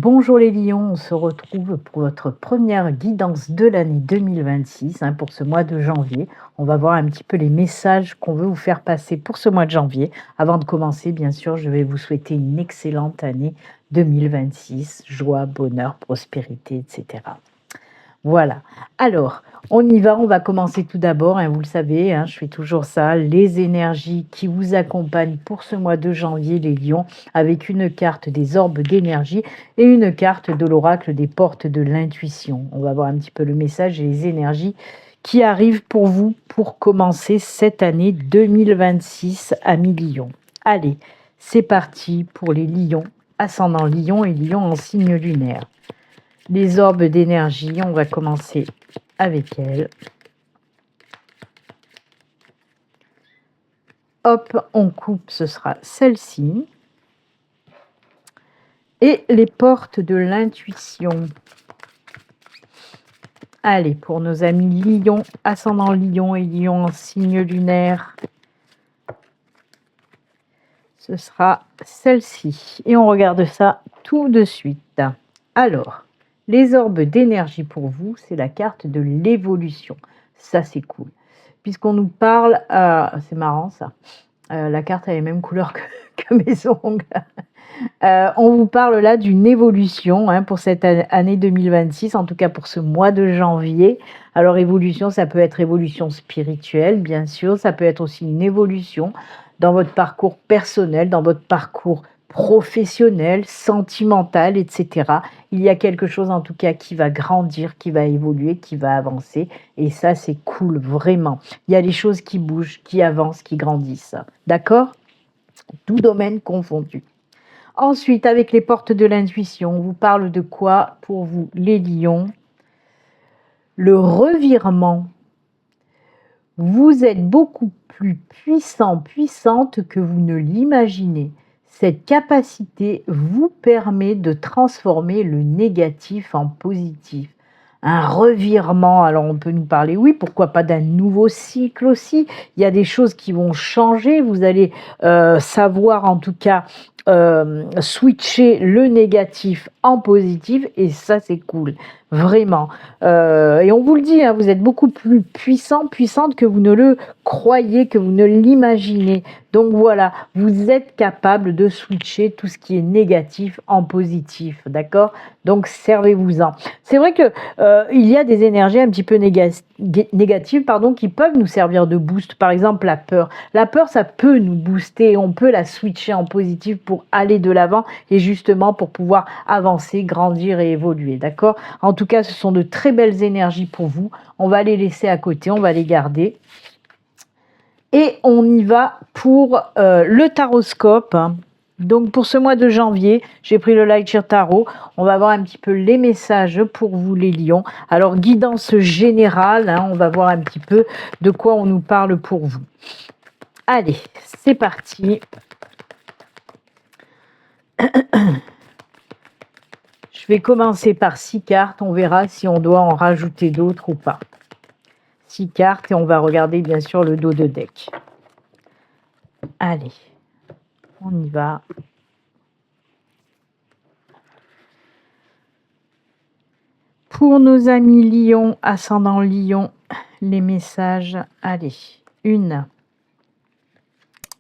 Bonjour les lions, on se retrouve pour votre première guidance de l'année 2026, pour ce mois de janvier. On va voir un petit peu les messages qu'on veut vous faire passer pour ce mois de janvier. Avant de commencer, bien sûr, je vais vous souhaiter une excellente année 2026, joie, bonheur, prospérité, etc. Voilà. Alors, on y va. On va commencer tout d'abord. Vous le savez, je fais toujours ça. Les énergies qui vous accompagnent pour ce mois de janvier, les lions, avec une carte des orbes d'énergie et une carte de l'oracle des portes de l'intuition. On va voir un petit peu le message et les énergies qui arrivent pour vous pour commencer cette année 2026 à mi-lion. Allez, c'est parti pour les lions, ascendant lion et lion en signe lunaire. Les orbes d'énergie, on va commencer avec elles. Hop, on coupe, ce sera celle-ci. Et les portes de l'intuition. Allez, pour nos amis lions, ascendant lion et lion en signe lunaire, ce sera celle-ci. Et on regarde ça tout de suite. Alors, les orbes d'énergie pour vous, c'est la carte de l'évolution. Ça, c'est cool. Puisqu'on nous parle, c'est marrant ça, la carte a les mêmes couleurs que mes ongles. On vous parle là d'une évolution pour cette année 2026, en tout cas pour ce mois de janvier. Alors évolution, ça peut être évolution spirituelle, bien sûr, ça peut être aussi une évolution dans votre parcours personnel, dans votre parcours professionnel, sentimental, etc. Il y a quelque chose en tout cas qui va grandir, qui va évoluer, qui va avancer. Et ça, c'est cool, vraiment. Il y a des choses qui bougent, qui avancent, qui grandissent. D'accord ? Tout domaine confondu. Ensuite, avec les portes de l'intuition, on vous parle de quoi pour vous, les lions? Le revirement. Vous êtes beaucoup plus puissant, puissante que vous ne l'imaginez. Cette capacité vous permet de transformer le négatif en positif. Un revirement, alors on peut nous parler, oui, pourquoi pas d'un nouveau cycle aussi. Il y a des choses qui vont changer, vous allez savoir en tout cas switcher le négatif en positif et ça c'est cool, vraiment. Et on vous le dit, vous êtes beaucoup plus puissante que vous ne le croyez, que vous ne l'imaginez. Donc voilà, vous êtes capable de switcher tout ce qui est négatif en positif, d'accord? Donc servez-vous-en. C'est vrai que il y a des énergies un petit peu négatives, qui peuvent nous servir de boost. Par exemple, la peur. La peur, ça peut nous booster. On peut la switcher en positif pour aller de l'avant et justement pour pouvoir avancer, grandir et évoluer, d'accord? En tout cas, ce sont de très belles énergies pour vous. On va les laisser à côté, on va les garder. Et on y va pour le taroscope. Donc pour ce mois de janvier, j'ai pris le Light Sheer Tarot. On va voir un petit peu les messages pour vous les lions. Alors guidance générale, on va voir un petit peu de quoi on nous parle pour vous. Allez, c'est parti. Je vais commencer par 6 cartes. On verra si on doit en rajouter d'autres ou pas. 6 cartes et on va regarder bien sûr le dos de deck. Allez, on y va. Pour nos amis lions, ascendant lion, les messages, allez, 1,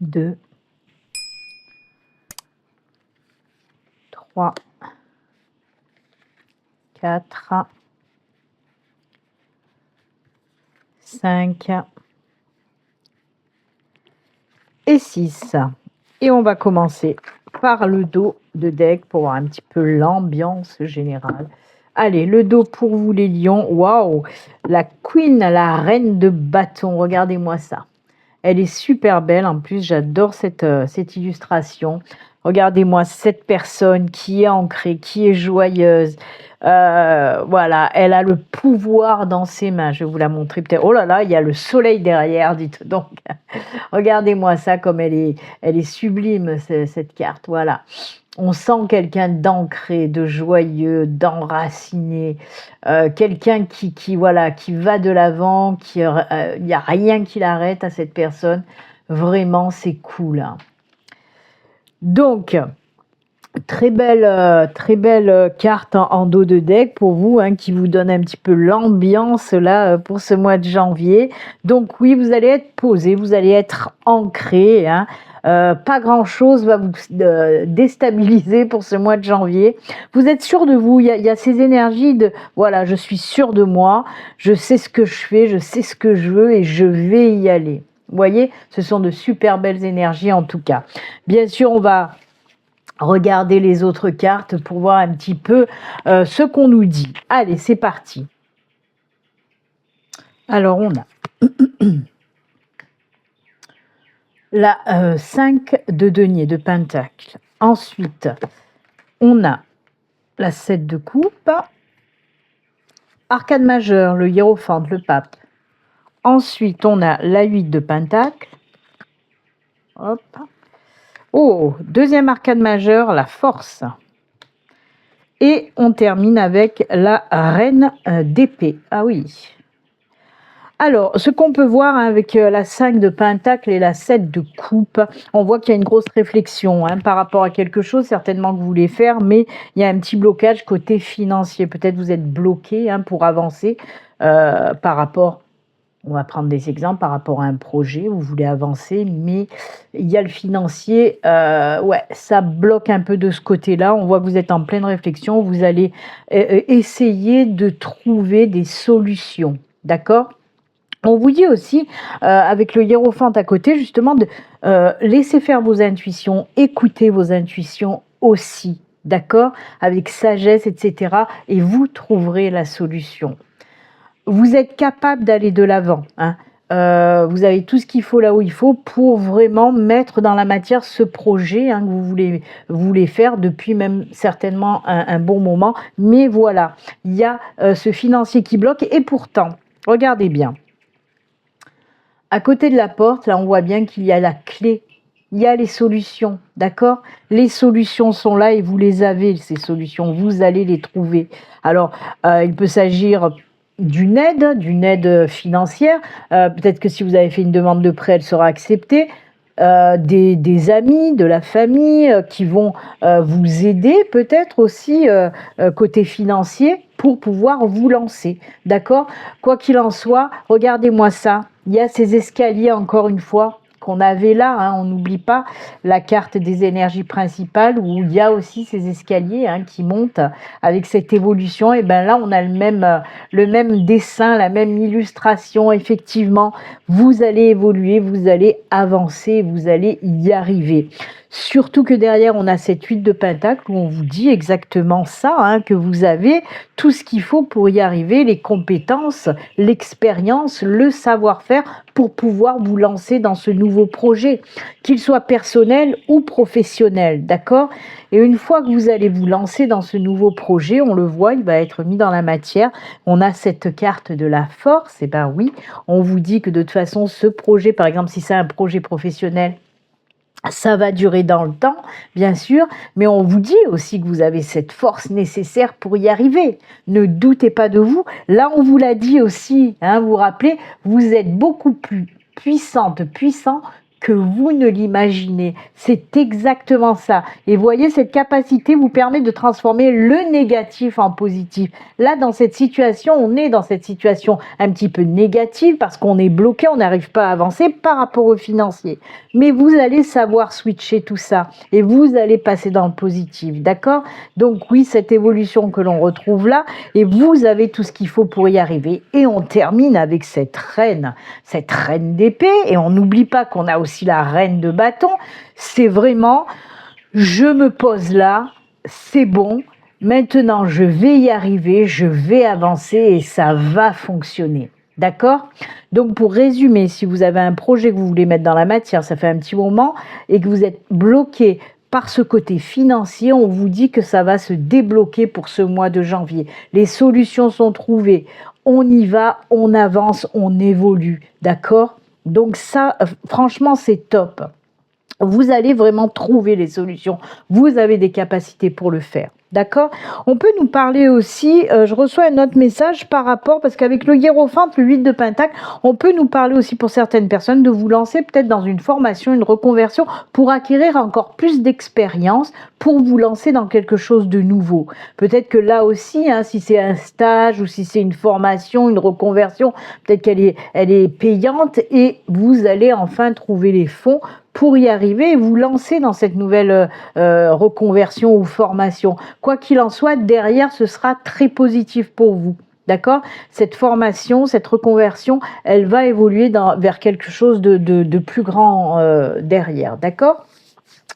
2, 3, 4, 5 et 6. Et on va commencer par le dos de deck pour voir un petit peu l'ambiance générale. Allez, le dos pour vous les lions. Waouh, la queen, la reine de bâton. Regardez-moi ça. Elle est super belle. En plus, j'adore cette illustration. Regardez-moi cette personne qui est ancrée, qui est joyeuse. Voilà, elle a le pouvoir dans ses mains. Je vais vous la montrer peut-être. Oh là là, il y a le soleil derrière, dites donc. Regardez-moi ça comme elle est sublime, cette carte. Voilà. On sent quelqu'un d'ancré, de joyeux, d'enraciné, quelqu'un qui va de l'avant, il n'y a rien qui l'arrête à cette personne. Vraiment, c'est cool. Donc, Très belle carte en dos de deck pour vous, hein, qui vous donne un petit peu l'ambiance là pour ce mois de janvier. Donc oui, vous allez être posé, vous allez être ancré, hein. Pas grand chose va vous déstabiliser pour ce mois de janvier. Vous êtes sûr de vous, il y a ces énergies de voilà, je suis sûr de moi, je sais ce que je fais, je sais ce que je veux et je vais y aller. Vous voyez, ce sont de super belles énergies en tout cas. Bien sûr, on va regarder les autres cartes pour voir un petit peu ce qu'on nous dit. Allez, c'est parti. Alors, on a la 5 de denier de pentacle. Ensuite, on a la 7 de coupe. Arcane majeur, le hiérophante, le pape. Ensuite, on a la 8 de pentacle. Hop. Oh, deuxième arcane majeur, la force. Et on termine avec la reine d'épée. Ah oui. Alors, ce qu'on peut voir, hein, avec la 5 de pentacle et la 7 de coupe, on voit qu'il y a une grosse réflexion, hein, par rapport à quelque chose certainement que vous voulez faire, mais il y a un petit blocage côté financier. Peut-être vous êtes bloqué, hein, pour avancer par rapport... On va prendre des exemples par rapport à un projet, vous voulez avancer, mais il y a le financier, ouais, ça bloque un peu de ce côté-là. On voit que vous êtes en pleine réflexion, vous allez essayer de trouver des solutions, d'accord ? On vous dit aussi, avec le hiérophante à côté, justement, de laisser faire vos intuitions, écouter vos intuitions aussi, d'accord ? Avec sagesse, etc. Et vous trouverez la solution. Vous êtes capable d'aller de l'avant, hein. Vous avez tout ce qu'il faut là où il faut pour vraiment mettre dans la matière ce projet, hein, que vous voulez faire depuis même certainement un bon moment. Mais voilà, il y a ce financier qui bloque et pourtant, regardez bien. À côté de la porte, là, on voit bien qu'il y a la clé. Il y a les solutions, d'accord ? Les solutions sont là et vous les avez, ces solutions. Vous allez les trouver. Alors, il peut s'agir d'une aide financière. Peut-être que si vous avez fait une demande de prêt, elle sera acceptée. Des amis, de la famille qui vont vous aider peut-être aussi côté financier pour pouvoir vous lancer, d'accord ? Quoi qu'il en soit, regardez-moi ça. Il y a ces escaliers, encore une fois, qu'on avait là, hein, on n'oublie pas la carte des énergies principales où il y a aussi ces escaliers, hein, qui montent avec cette évolution. Et bien là, on a le même dessin, la même illustration. Effectivement, vous allez évoluer, vous allez avancer, vous allez y arriver. Surtout que derrière, on a cette 8 de pentacle où on vous dit exactement ça, hein, que vous avez tout ce qu'il faut pour y arriver, les compétences, l'expérience, le savoir-faire pour pouvoir vous lancer dans ce nouveau projet, qu'il soit personnel ou professionnel, d'accord ? Et une fois que vous allez vous lancer dans ce nouveau projet, on le voit, il va être mis dans la matière. On a cette carte de la force, et ben oui, on vous dit que de toute façon, ce projet, par exemple, si c'est un projet professionnel, ça va durer dans le temps, bien sûr, mais on vous dit aussi que vous avez cette force nécessaire pour y arriver. Ne doutez pas de vous. Là, on vous l'a dit aussi, hein, vous vous rappelez, vous êtes beaucoup plus puissant que vous ne l'imaginez. C'est exactement ça. Et voyez, cette capacité vous permet de transformer le négatif en positif. Là, dans cette situation, on est dans cette situation un petit peu négative parce qu'on est bloqué, on n'arrive pas à avancer par rapport au financier. Mais vous allez savoir switcher tout ça et vous allez passer dans le positif, d'accord ? Donc oui, cette évolution que l'on retrouve là, et vous avez tout ce qu'il faut pour y arriver. Et on termine avec cette reine d'épée, et on n'oublie pas qu'on a aussi la reine de bâton. C'est vraiment, je me pose là, c'est bon, maintenant je vais y arriver, je vais avancer et ça va fonctionner. D'accord ? Donc pour résumer, si vous avez un projet que vous voulez mettre dans la matière, ça fait un petit moment, et que vous êtes bloqué par ce côté financier, on vous dit que ça va se débloquer pour ce mois de janvier. Les solutions sont trouvées, on y va, on avance, on évolue. D'accord ? Donc ça, franchement, c'est top. Vous allez vraiment trouver les solutions. Vous avez des capacités pour le faire. D'accord? On peut nous parler aussi, je reçois un autre message par rapport, parce qu'avec le hiérophante, le 8 de Pentacle, on peut nous parler aussi pour certaines personnes de vous lancer peut-être dans une formation, une reconversion pour acquérir encore plus d'expérience, pour vous lancer dans quelque chose de nouveau. Peut-être que là aussi, hein, si c'est un stage ou si c'est une formation, une reconversion, peut-être elle est payante et vous allez enfin trouver les fonds pour y arriver et vous lancer dans cette nouvelle reconversion ou formation. Quoi qu'il en soit, derrière, ce sera très positif pour vous. D'accord? Cette formation, cette reconversion, elle va évoluer vers quelque chose de plus grand derrière. D'accord?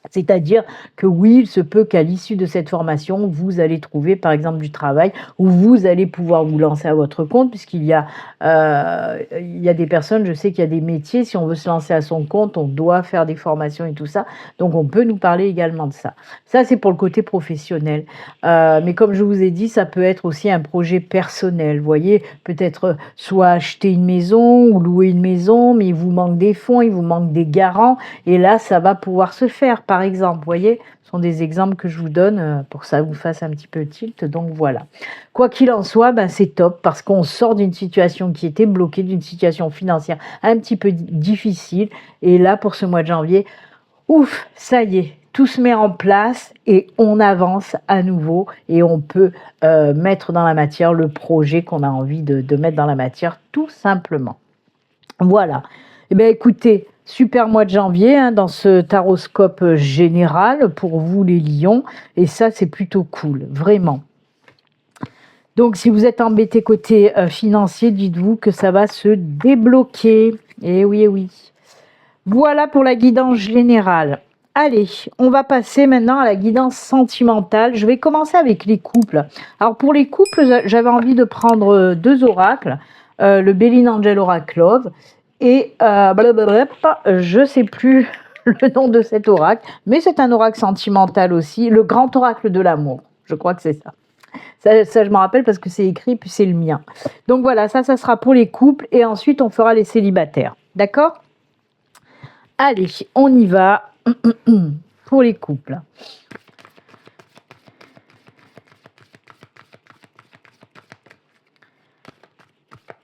C'est-à-dire que oui, il se peut qu'à l'issue de cette formation, vous allez trouver par exemple du travail où vous allez pouvoir vous lancer à votre compte, puisqu'il y a des personnes, je sais qu'il y a des métiers, si on veut se lancer à son compte, on doit faire des formations et tout ça. Donc on peut nous parler également de ça. Ça, c'est pour le côté professionnel. Mais comme je vous ai dit, ça peut être aussi un projet personnel. Vous voyez, peut-être soit acheter une maison ou louer une maison, mais il vous manque des fonds, il vous manque des garants. Et là, ça va pouvoir se faire, par exemple. Vous voyez, ce sont des exemples que je vous donne pour que ça vous fasse un petit peu tilt. Donc voilà. Quoi qu'il en soit, ben, c'est top parce qu'on sort d'une situation qui était bloquée, d'une situation financière un petit peu difficile. Et là, pour ce mois de janvier, ouf, ça y est, tout se met en place et on avance à nouveau et on peut mettre dans la matière le projet qu'on a envie de mettre dans la matière, tout simplement. Voilà. Eh bien, écoutez, super mois de janvier hein, dans ce taroscope général pour vous les lions. Et ça, c'est plutôt cool, vraiment. Donc, si vous êtes embêté côté financier, dites-vous que ça va se débloquer. Eh oui, eh oui. Voilà pour la guidance générale. Allez, on va passer maintenant à la guidance sentimentale. Je vais commencer avec les couples. Alors, pour les couples, j'avais envie de prendre deux oracles. Le Béline Angel Oracle Love et je ne sais plus le nom de cet oracle, mais c'est un oracle sentimental aussi, le grand oracle de l'amour. Je crois que c'est ça. Ça, je me rappelle parce que c'est écrit, puis c'est le mien. Donc voilà, ça sera pour les couples et ensuite on fera les célibataires. D'accord? Allez, on y va pour les couples.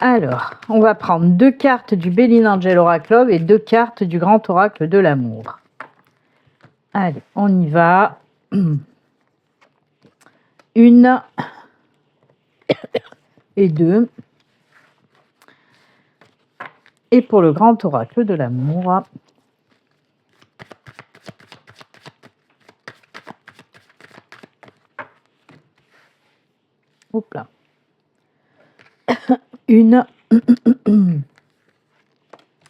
Alors, on va prendre deux cartes du Béline Angel Oracle Love et deux cartes du Grand Oracle de l'amour. Allez, on y va. Une et deux. Et pour le Grand Oracle de l'amour, hop là. Une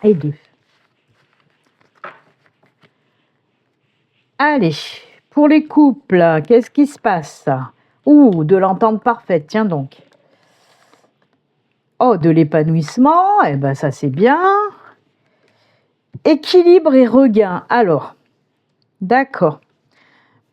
et deux. Allez, pour les couples, qu'est-ce qui se passe? Ouh, de l'entente parfaite, tiens donc. Oh, de l'épanouissement, eh ben ça c'est bien. Équilibre et regain. Alors, d'accord.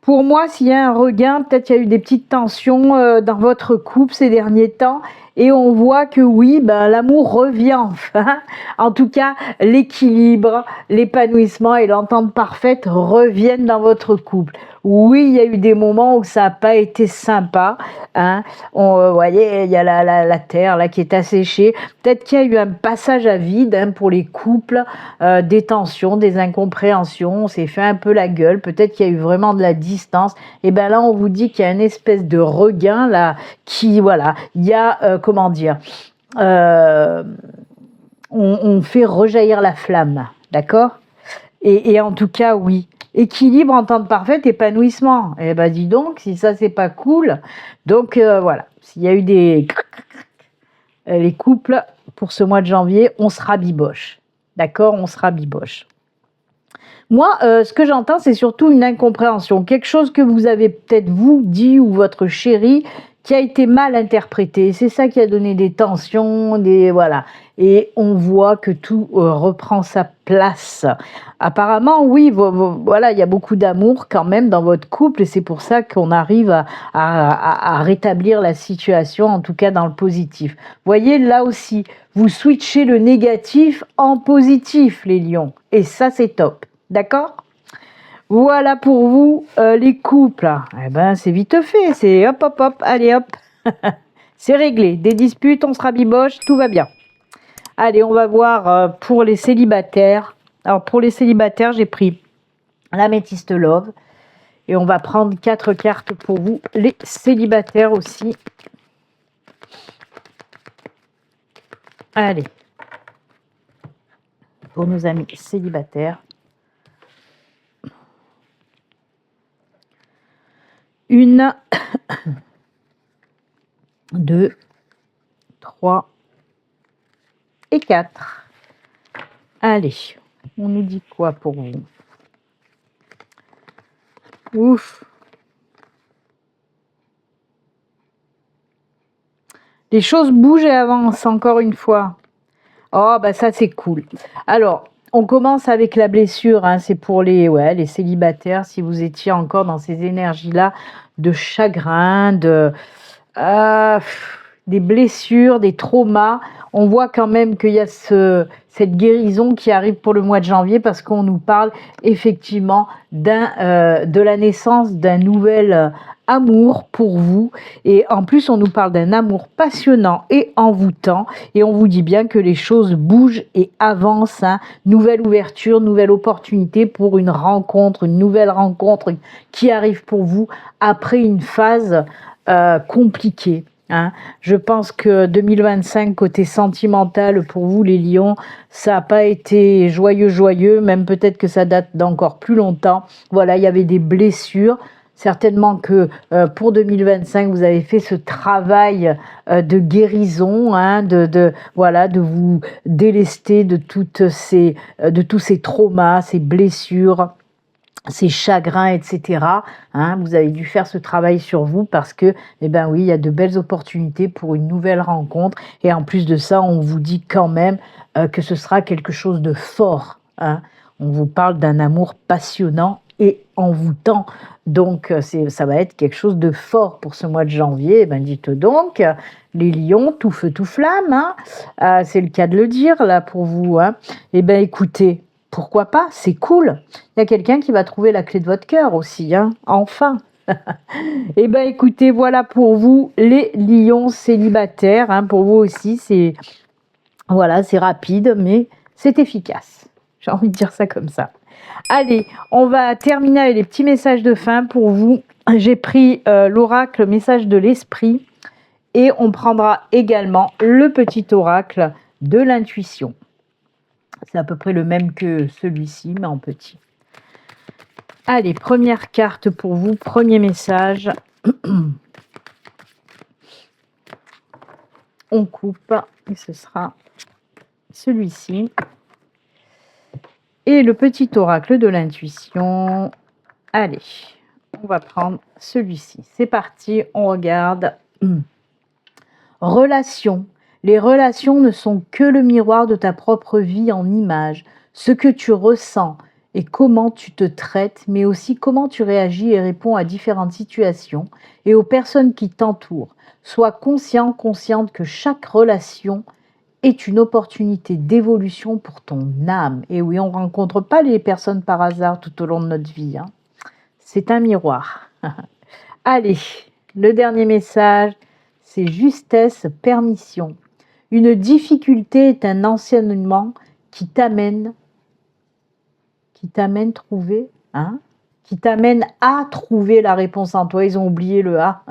Pour moi, s'il y a un regain, peut-être qu'il y a eu des petites tensions dans votre couple ces derniers temps. Et on voit que oui, ben, l'amour revient enfin. En tout cas, l'équilibre, l'épanouissement et l'entente parfaite reviennent dans votre couple. Oui, il y a eu des moments où ça n'a pas été sympa. Hein. Vous voyez, il y a la terre là qui est asséchée. Peut-être qu'il y a eu un passage à vide hein, pour les couples, des tensions, des incompréhensions. On s'est fait un peu la gueule. Peut-être qu'il y a eu vraiment de la distance. Et bien là, on vous dit qu'il y a une espèce de regain là qui, voilà, il y a, comment dire, on fait rejaillir la flamme, d'accord? Et en tout cas, oui. Équilibre, entente parfaite, épanouissement. Eh ben dis donc, si ça c'est pas cool. Donc voilà, s'il y a eu les couples pour ce mois de janvier, on se rabiboche. D'accord, on se rabiboche. Moi, ce que j'entends, c'est surtout une incompréhension. Quelque chose que vous avez peut-être vous dit ou votre chéri qui a été mal interprété. C'est ça qui a donné des tensions, voilà. Et on voit que tout reprend sa place. Apparemment, oui, voilà, il y a beaucoup d'amour quand même dans votre couple et c'est pour ça qu'on arrive à rétablir la situation, en tout cas dans le positif. Vous voyez, là aussi, vous switchez le négatif en positif, les lions. Et ça, c'est top. D'accord ? Voilà pour vous les couples. Eh ben, c'est vite fait. C'est hop, hop, hop. Allez, hop. C'est réglé. Des disputes, on se rabiboche, tout va bien. Allez, on va voir pour les célibataires. Alors, pour les célibataires, j'ai pris l'améthyste love. Et on va prendre 4 cartes pour vous, les célibataires aussi. Allez. Pour nos amis célibataires. 1, 2, 3 et 4. Allez, on nous dit quoi pour vous? Ouf. Les choses bougent et avancent encore une fois. Oh, bah ça c'est cool. Alors, on commence avec la blessure. Hein, c'est pour les célibataires. Si vous étiez encore dans ces énergies-là de chagrin, des blessures, des traumas, on voit quand même qu'il y a cette guérison qui arrive pour le mois de janvier parce qu'on nous parle effectivement de la naissance d'un nouvel amour pour vous. Et en plus, on nous parle d'un amour passionnant et envoûtant. Et on vous dit bien que les choses bougent et avancent. Hein. Nouvelle ouverture, nouvelle opportunité pour une rencontre, une nouvelle rencontre qui arrive pour vous après une phase compliquée. Hein. Je pense que 2025, côté sentimental, pour vous les lions, ça n'a pas été joyeux, même peut-être que ça date d'encore plus longtemps. Voilà, il y avait des blessures. Certainement que pour 2025, vous avez fait ce travail de guérison, hein, de vous délester de tous ces traumas, ces blessures, ces chagrins, etc. Hein, vous avez dû faire ce travail sur vous parce que, eh ben oui, il y a de belles opportunités pour une nouvelle rencontre. Et en plus de ça, on vous dit quand même que ce sera quelque chose de fort. Hein. On vous parle d'un amour passionnant et envoûtant. Donc, ça va être quelque chose de fort pour ce mois de janvier. Eh ben, dites donc, les lions, tout feu, tout flamme. Hein. C'est le cas de le dire, là, pour vous. Hein. Eh bien, écoutez, pourquoi pas, c'est cool. Il y a quelqu'un qui va trouver la clé de votre cœur aussi, hein, enfin. Eh bien, écoutez, voilà pour vous, les lions célibataires. Hein, pour vous aussi, c'est rapide, mais c'est efficace. J'ai envie de dire ça comme ça. Allez, on va terminer avec les petits messages de fin pour vous. J'ai pris l'oracle message de l'esprit et on prendra également le petit oracle de l'intuition. C'est à peu près le même que celui-ci, mais en petit. Allez, première carte pour vous, premier message. On coupe et ce sera celui-ci. Et le petit oracle de l'intuition. Allez, on va prendre celui-ci. C'est parti, on regarde. Relations. Les relations ne sont que le miroir de ta propre vie en image. Ce que tu ressens et comment tu te traites, mais aussi comment tu réagis et réponds à différentes situations et aux personnes qui t'entourent. Sois conscient, consciente que chaque relation est une opportunité d'évolution pour ton âme. Et oui, on ne rencontre pas les personnes par hasard tout au long de notre vie. Hein. C'est un miroir. Allez, le dernier message, c'est justesse, permission. Une difficulté est un enseignement qui t'amène trouver, hein, qui t'amène à trouver la réponse en toi. Ils ont oublié le A.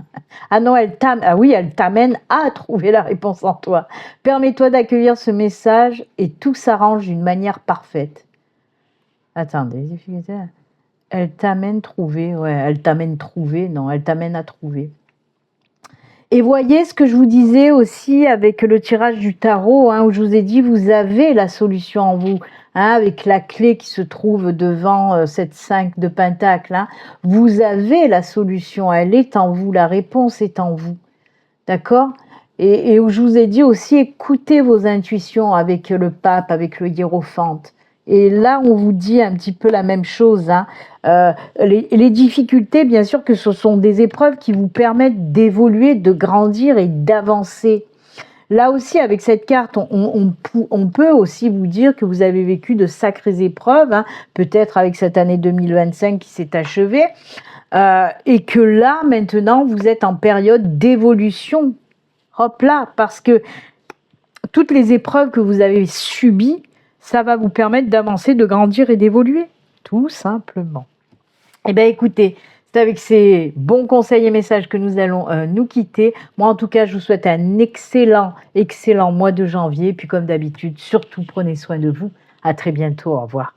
Ah non, elle t'amène à trouver la réponse en toi. Permets-toi d'accueillir ce message et tout s'arrange d'une manière parfaite. Attendez, difficulté. Elle t'amène trouver, elle t'amène à trouver. Et voyez ce que je vous disais aussi avec le tirage du tarot, hein, où je vous ai dit, vous avez la solution en vous, hein, avec la clé qui se trouve devant cette 5 de pentacle. Hein, vous avez la solution, elle est en vous, la réponse est en vous. D'accord ? Et où je vous ai dit aussi, écoutez vos intuitions avec le pape, avec le hiérophante. Et là, on vous dit un petit peu la même chose. Hein. Les difficultés, bien sûr que ce sont des épreuves qui vous permettent d'évoluer, de grandir et d'avancer. Là aussi, avec cette carte, on peut aussi vous dire que vous avez vécu de sacrées épreuves, hein, peut-être avec cette année 2025 qui s'est achevée, et que là, maintenant, vous êtes en période d'évolution. Hop là, parce que toutes les épreuves que vous avez subies, ça va vous permettre d'avancer, de grandir et d'évoluer, tout simplement. Eh bien, écoutez, c'est avec ces bons conseils et messages que nous allons nous quitter. Moi, en tout cas, je vous souhaite un excellent mois de janvier. Puis, comme d'habitude, surtout, prenez soin de vous. À très bientôt. Au revoir.